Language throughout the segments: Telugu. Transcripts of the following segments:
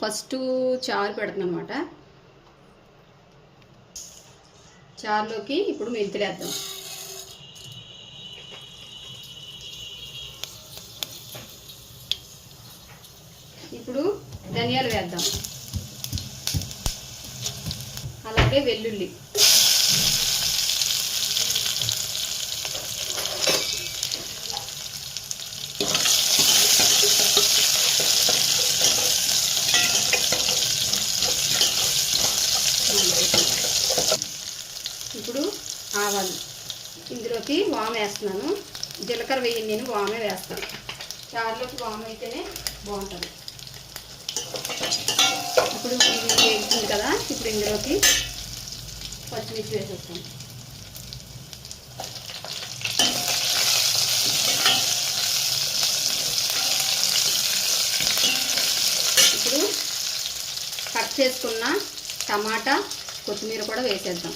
ఫస్ట్ చారు పెడుతున్నాను అనమాట. చారులోకి ఇప్పుడు మెంతులు వేద్దాం. ఇప్పుడు ధనియాలు వేద్దాం, అలాగే వెల్లుల్లి, ఇప్పుడు ఆవాలు, ఇందులోకి వాము వేస్తున్నాను. జీలకర్ర వేయండి, నేను వామే వేస్తాను. చారులోకి వాము అయితేనే బాగుంటుంది. ఇప్పుడు ఇది వేస్తుంది కదా, ఇప్పుడు ఇందులోకి పచ్చిమిర్చి వేసేస్తాను. ఇప్పుడు కట్ చేసుకున్న టమాటా, కొత్తిమీర కూడా వేసేద్దాం.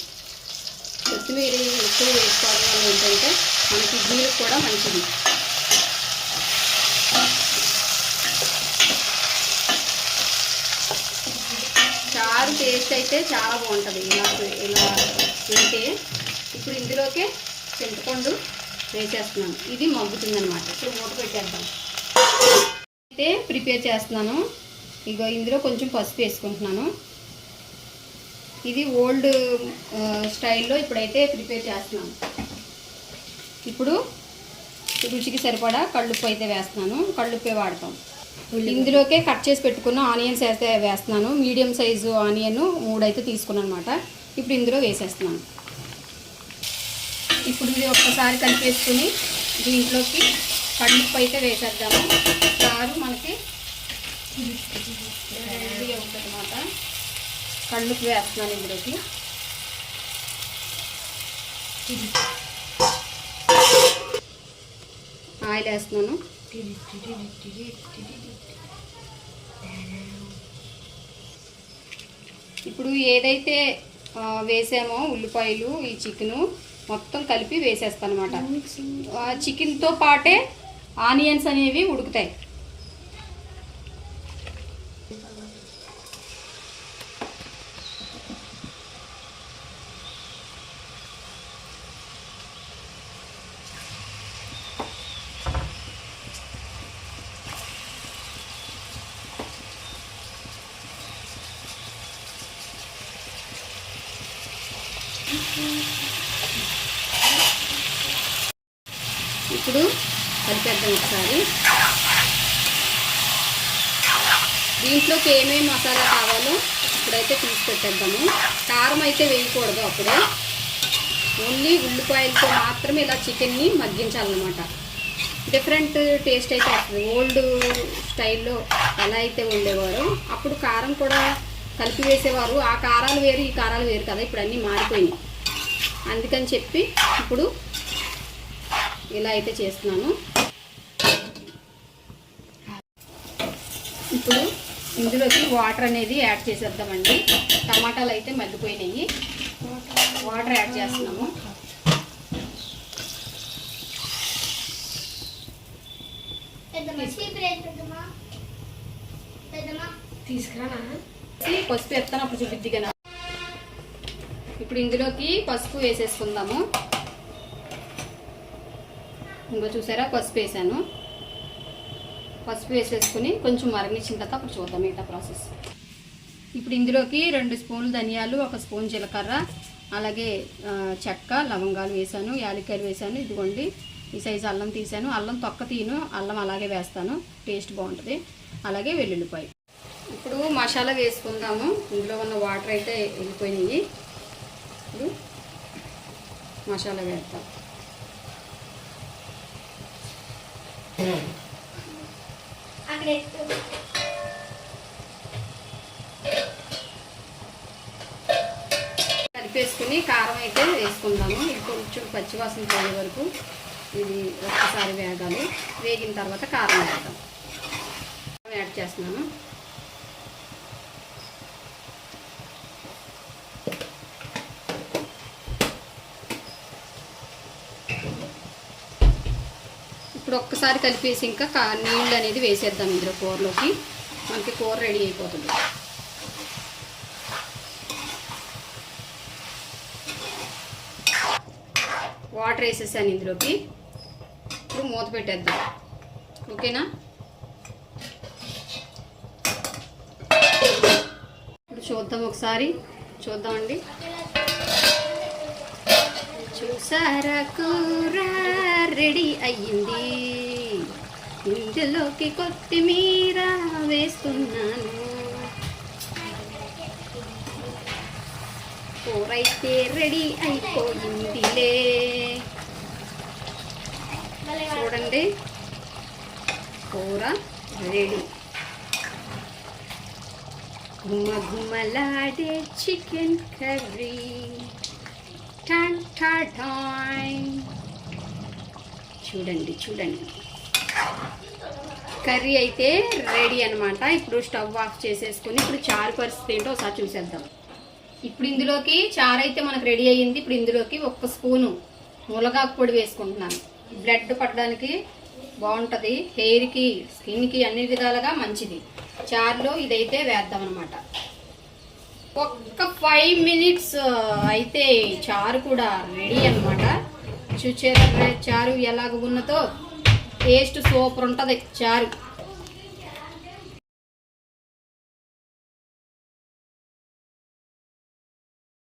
కొత్తిమీర ఎక్కువ వేసుకోవడం వల్ల ఏంటంటే మనకి జీలకు కూడా మంచిది. చారు టేస్ట్ అయితే చాలా బాగుంటుంది ఇలా తింటే. ఇప్పుడు ఇందులోకే చింతపండు వేసేస్తున్నాను, ఇది మగ్గుతుందనమాట. ఇప్పుడు మూత పెట్టేద్దాం. అయితే ప్రిపేర్ చేస్తున్నాను. ఇగో ఇందులో కొంచెం పసుపు వేసుకుంటున్నాను. ఇది ఓల్డ్ స్టైల్లో ఇప్పుడైతే ప్రిపేర్ చేస్తున్నాను. ఇప్పుడు రుచికి సరిపడా కళ్ళుప్పు అయితే వేస్తున్నాను. కళ్ళుప్పే వాడతాం. ఇందులోకే కట్ చేసి పెట్టుకున్న ఆనియన్స్ అయితే వేస్తున్నాను. మీడియం సైజు ఆనియన్ 3 అయితే తీసుకున్నాను అనమాట. ఇప్పుడు ఇందులో వేసేస్తున్నాను. ఇప్పుడు ఇది ఒక్కసారి కలిపేసుకుని దీంట్లోకి కళ్ళుప్పు అయితే వేసేద్దాము. చారు మనకి రెడీ అవుతుంది అన్నమాట. కళ్ళుప్పు వేస్తున్నాను ఇందులోకి. ఆయిల్ వేస్తున్నాను. ఇప్పుడు ఏదైతే వేసామో ఉల్లిపాయలు, ఈ చికెను మొత్తం కలిపి వేసేస్తాను అనమాట. చికెన్తో పాటే ఆనియన్స్ అనేవి ఉడుకుతాయి. ఇప్పుడు కలిపేద్దాం ఒకసారి. దీంట్లోకి ఏమేమి మసాలా కావాలో ఇప్పుడైతే తీసి పెట్టేద్దాము. కారం అయితే వేయకూడదు అప్పుడే, ఓన్లీ ఉల్లిపాయలతో మాత్రమే ఇలా చికెన్ని మగ్గించాలన్నమాట. డిఫరెంట్ టేస్ట్ అయితే వస్తుంది. ఓల్డ్ స్టైల్లో ఎలా అయితే ఉండేవారు అప్పుడు కారం కూడా కలిపి వేసేవారు. ఆ కారాలు వేరు, ఈ కారాలు వేరు కదా, ఇప్పుడు అన్నీ మారిపోయినాయి. అందుకని చెప్పి ఇప్పుడు ఇలా అయితే చేస్తున్నాను. ఇప్పుడు ఇందులోకి వాటర్ అనేది యాడ్ చేసేద్దామండి. టమాటాలు అయితే మగ్గిపోయినాయి, వాటర్ యాడ్ చేస్తున్నాము. పసుపు ఎత్తాను, అప్పుడు చూపిద్దిగా. ఇప్పుడు ఇందులోకి పసుపు వేసేసుకుందాము. ఇంకో చూసారా, పసుపు వేసాను. పసుపు వేసేసుకుని కొంచెం మరగనిచ్చిన తర్వాత అప్పుడు చూద్దాం మిగతా ప్రాసెస్. ఇప్పుడు ఇందులోకి 2 స్పూన్లు ధనియాలు, 1 స్పూన్ జీలకర్ర, అలాగే చెక్క, లవంగాలు వేసాను, యాలక్కాయలు వేసాను. ఇదిగోండి ఈ సైజు అల్లం తీసాను. అల్లం తొక్క తీను, అల్లం అలాగే వేస్తాను, టేస్ట్ బాగుంటుంది. అలాగే వెల్లుల్లిపాయ. ఇప్పుడు మసాలా వేసుకుందాము. ఇందులో ఉన్న వాటర్ అయితే వెళ్ళిపోయినాయి. ఇప్పుడు మసాలా వేస్తాం. కలిపేసుకుని కారం అయితే వేసుకుందాము. ఇది కొంచెం పచ్చివాసన పోయే వరకు ఇది ఒక్కసారి వేగాలి. వేగిన తర్వాత కారం వేద్దాం. యాడ్ చేస్తున్నాను. ఇప్పుడు ఒక్కసారి కలిపేసి ఇంకా నీళ్ళు అనేది వేసేద్దాం ఇందులో కూరలోకి. మనకి కూర రెడీ అయిపోతుంది. వాటర్ వేసేసాను ఇందులోకి. ఇప్పుడు మూత పెట్టేద్దాం. ఓకేనా? ఇప్పుడు చూద్దాం, ఒకసారి చూద్దామండి. చూసారా, కూర రెడీ అయ్యింది. ఇందులోకి కొత్తిమీర వేస్తున్నాను. కూర అయితే రెడీ అయిపోయిందిలే. చూడండి, కూర రెడీ. గుమగుమలాడే చికెన్ కర్రీ. చూడండి చూడండి, కర్రీ అయితే రెడీ అనమాట. ఇప్పుడు స్టవ్ ఆఫ్ చేసేసుకుని ఇప్పుడు చారు పరిస్థితి ఏంటో ఒకసారి చూసేద్దాం. ఇప్పుడు ఇందులోకి చారు అయితే మనకు రెడీ అయ్యింది. ఇప్పుడు ఇందులోకి 1 స్పూను మునగాకు పొడి వేసుకుంటున్నాను. బ్లడ్ పట్టడానికి బాగుంటుంది, హెయిర్కి, స్కిన్కి అన్ని విధాలుగా మంచిది. చారులో ఇదైతే వేద్దాం అనమాట. ఒక్క 5 మినిట్స్ అయితే చారు కూడా రెడీ అనమాట. చూసారా చారు ఎలాగ ఉన్నదో, టేస్ట్ సూపర్ ఉంటుంది చారు.